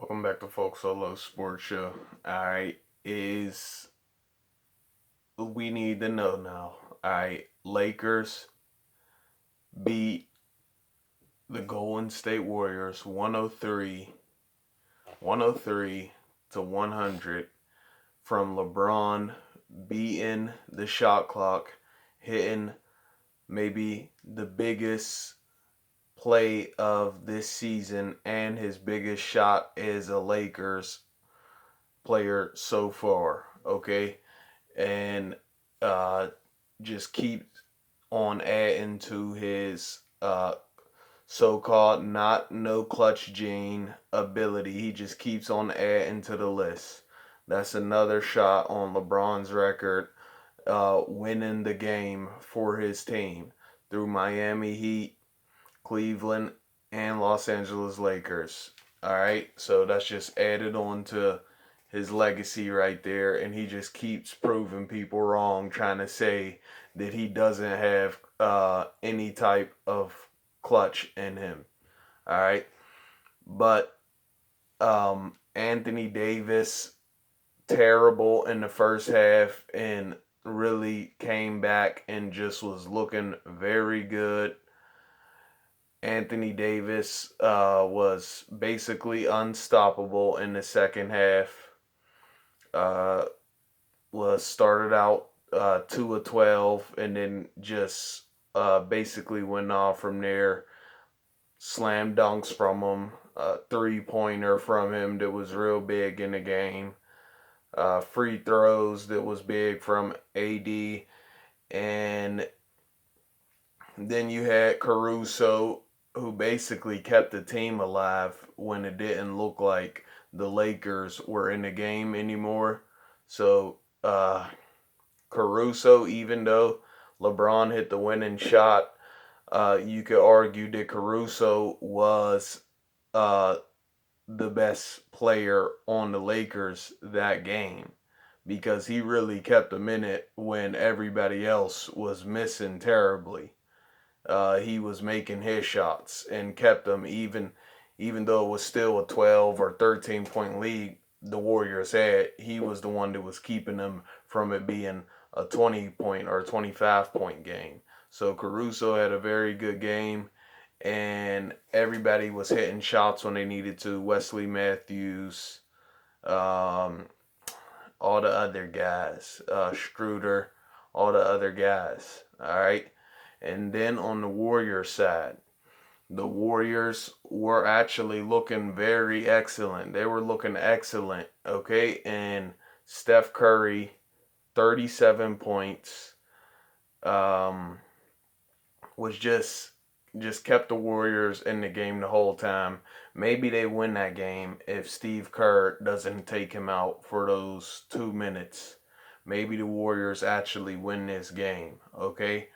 Welcome back to Folk Solo Sports Show. Alright, is we need to know now. Alright, Lakers beat the Golden State Warriors 103 to 100 from LeBron beating the shot clock, hitting maybe the biggest play of this season and his biggest shot as a Lakers player so far. Okay, and uh, just keep on adding to his so-called not no clutch gene ability. He just keeps on adding to the list. That's another shot on LeBron's record, winning the game for his team through Miami Heat, Cleveland, and Los Angeles Lakers. All right, so that's just added on to his legacy right there, and he just keeps proving people wrong, trying to say that he doesn't have any type of clutch in him. All right, but Anthony Davis terrible in the first half and really came back and just was looking very good. Anthony Davis was basically unstoppable in the second half. Uh, was started out 2 of 12 and then just basically went off from there. Slam dunks from him, three-pointer from him that was real big in the game. Free throws that was big from AD. And then you had Caruso, who basically kept the team alive when it didn't look like the Lakers were in the game anymore. So Caruso, even though LeBron hit the winning shot, you could argue that Caruso was uh, the best player on the Lakers that game because he really kept them in it when everybody else was missing terribly. He was making his shots and kept them even though it was still a 12 or 13 point lead the Warriors had. He was the one that was keeping them from it being a 20 point or a 25-point game. So Caruso had a very good game, and everybody was hitting shots when they needed to. Wesley Matthews, um, all the other guys, Struder, all the other guys. All right. And then on the Warriors side, the Warriors were actually looking very excellent. They were looking excellent, okay? And Steph Curry, 37 points, um, was just kept the Warriors in the game the whole time. Maybe they win that game if Steve Kerr doesn't take him out for those 2 minutes. Maybe the Warriors actually win this game, okay?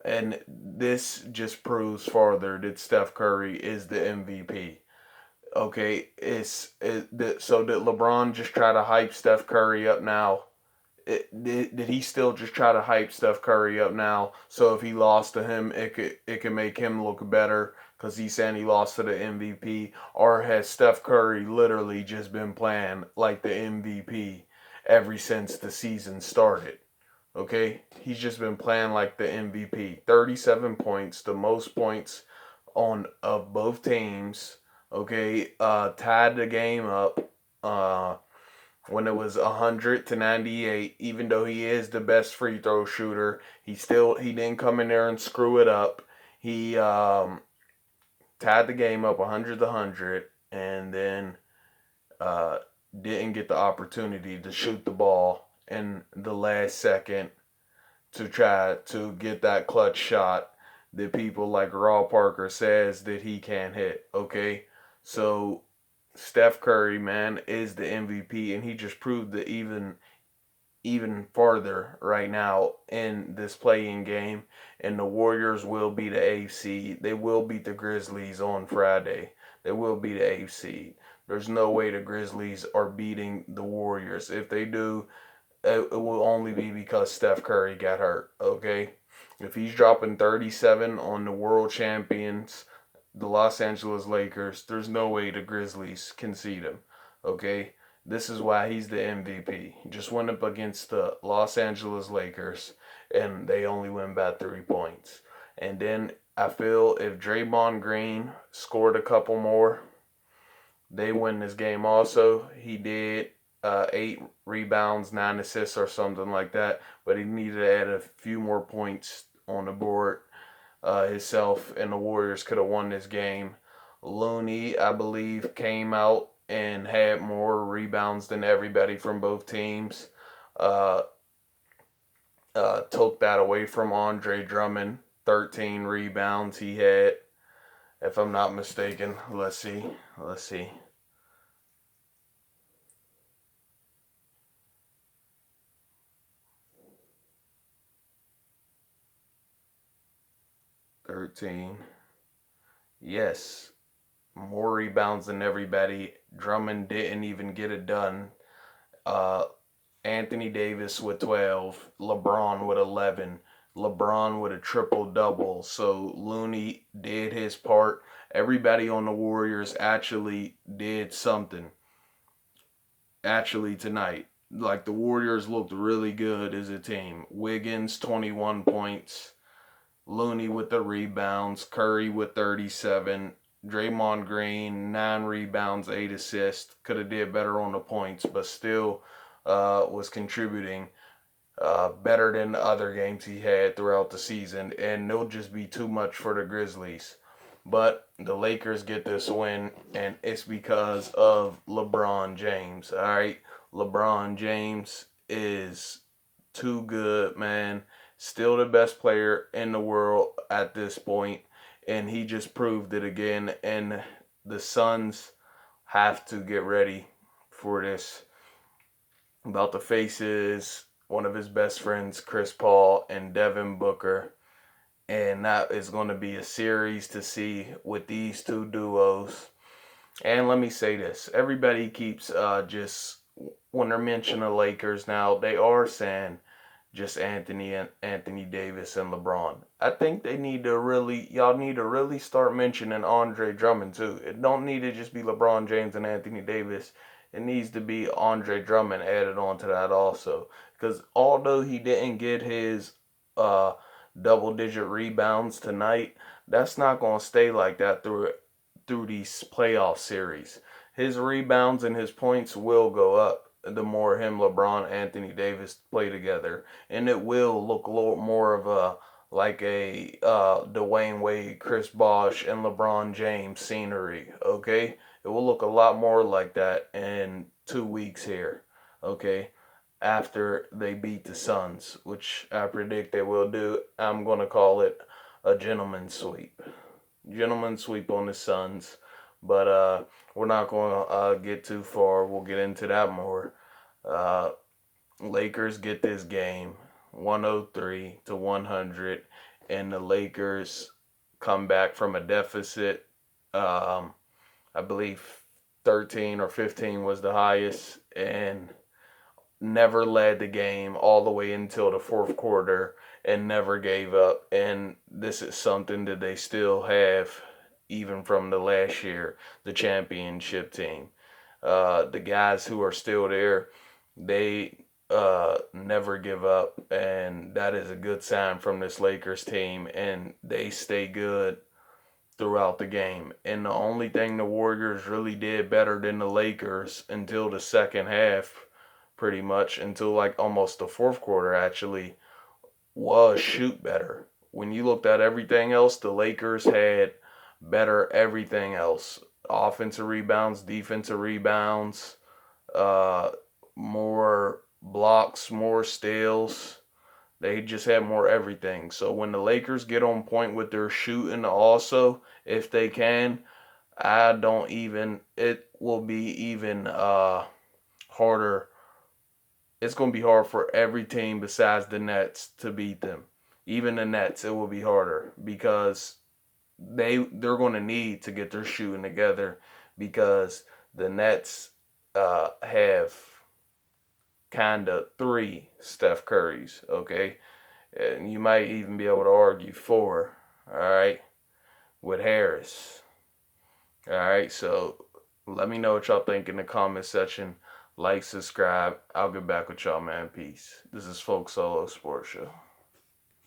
And this just proves further that Steph Curry is the MVP. Okay, so did LeBron just try to hype Steph Curry up now? Did he still just try to hype Steph Curry up now? So if he lost to him, it could make him look better because he's saying he lost to the MVP, or has Steph Curry literally just been playing like the MVP ever since the season started? Okay, he's just been playing like the MVP. 37 points, the most points on of both teams. Okay, tied the game up when it was 100 to 98. Even though he is the best free throw shooter, he didn't come in there and screw it up. He tied the game up 100 to 100, and then uh, didn't get the opportunity to shoot the ball in the last second to try to get that clutch shot that people like Raw Parker says that he can't hit. Okay, so Steph Curry, man, is the MVP, and he just proved that even farther right now in this playing game. And the Warriors will be the eighth seed. They will beat the Grizzlies on Friday. They will be the eighth seed. There's no way the Grizzlies are beating the Warriors. If they do, it will only be because Steph Curry got hurt. Okay, if he's dropping 37 on the world champions the Los Angeles Lakers, there's no way the Grizzlies can see them. Okay? This is why he's the MVP. He just went up against the Los Angeles Lakers, and they only win by 3 points. And then I feel if Draymond Green scored a couple more, they win this game also. He did 8 rebounds, 9 assists, or something like that, but he needed to add a few more points on the board himself, and the Warriors could have won this game. Looney, I believe, came out and had more rebounds than everybody from both teams. Uh, took that away from Andre Drummond. 13 rebounds he had, if I'm not mistaken. Let's see. Let's see. 13. Yes, more rebounds than everybody. Drummond didn't even get it done. Uh, Anthony Davis with 12, LeBron with 11, LeBron with a triple double. So Looney did his part. Everybody on the Warriors actually did something. Actually, tonight, like the Warriors looked really good as a team. Wiggins, 21 points. Looney with the rebounds, Curry with 37, Draymond Green 9 rebounds, 8 assists. Could have did better on the points, but still was contributing better than the other games he had throughout the season. And it'll just be too much for the Grizzlies. But the Lakers get this win, and it's because of LeBron James. All right, LeBron James is too good, man. Still the best player in the world at this point, and he just proved it again. And the Suns have to get ready for this. About to face his one of his best friends, Chris Paul and Devin Booker, and that is going to be a series to see with these two duos. And let me say this: everybody keeps just when they're mentioning the Lakers now, they are saying just Anthony Davis and LeBron. I think they need to really y'all need to really start mentioning Andre Drummond too. It don't need to just be LeBron James and Anthony Davis. It needs to be Andre Drummond added on to that also. Because although he didn't get his uh, double digit rebounds tonight, that's not gonna stay like that through these playoff series. His rebounds and his points will go up the more him, LeBron, Anthony Davis play together, and it will look a little more of a like a Dwayne Wade, Chris Bosh, and LeBron James scenery. Okay, it will look a lot more like that in 2 weeks here. Okay, after they beat the Suns, which I predict they will do. I'm gonna call it a gentleman's sweep. Gentleman's sweep on the Suns, but we're not going to get too far. We'll get into that more. Uh, Lakers get this game 103 to 100, and the Lakers come back from a deficit. Um, I believe 13 or 15 was the highest, and never led the game all the way until the fourth quarter and never gave up. And this is something that they still have even from the last year, the championship team. The guys who are still there, they never give up, and that is a good sign from this Lakers team, and they stay good throughout the game. And the only thing the Warriors really did better than the Lakers until the second half, pretty much until like almost the fourth quarter actually, was shoot better. When you looked at everything else, the Lakers had better everything else. Offensive rebounds, defensive rebounds, uh, more blocks, more steals. They just had more everything. So when the Lakers get on point with their shooting also, if they can, I don't even it will be even harder. It's going to be hard for every team besides the Nets to beat them. Even the Nets, it will be harder because they're going to need to get their shooting together because the Nets have kind of three Steph Currys, okay? And you might even be able to argue four, all right, with Harris. All right, so let me know what y'all think in the comment section. Like, subscribe. I'll get back with y'all, man. Peace. This is Folk Solo Sports Show.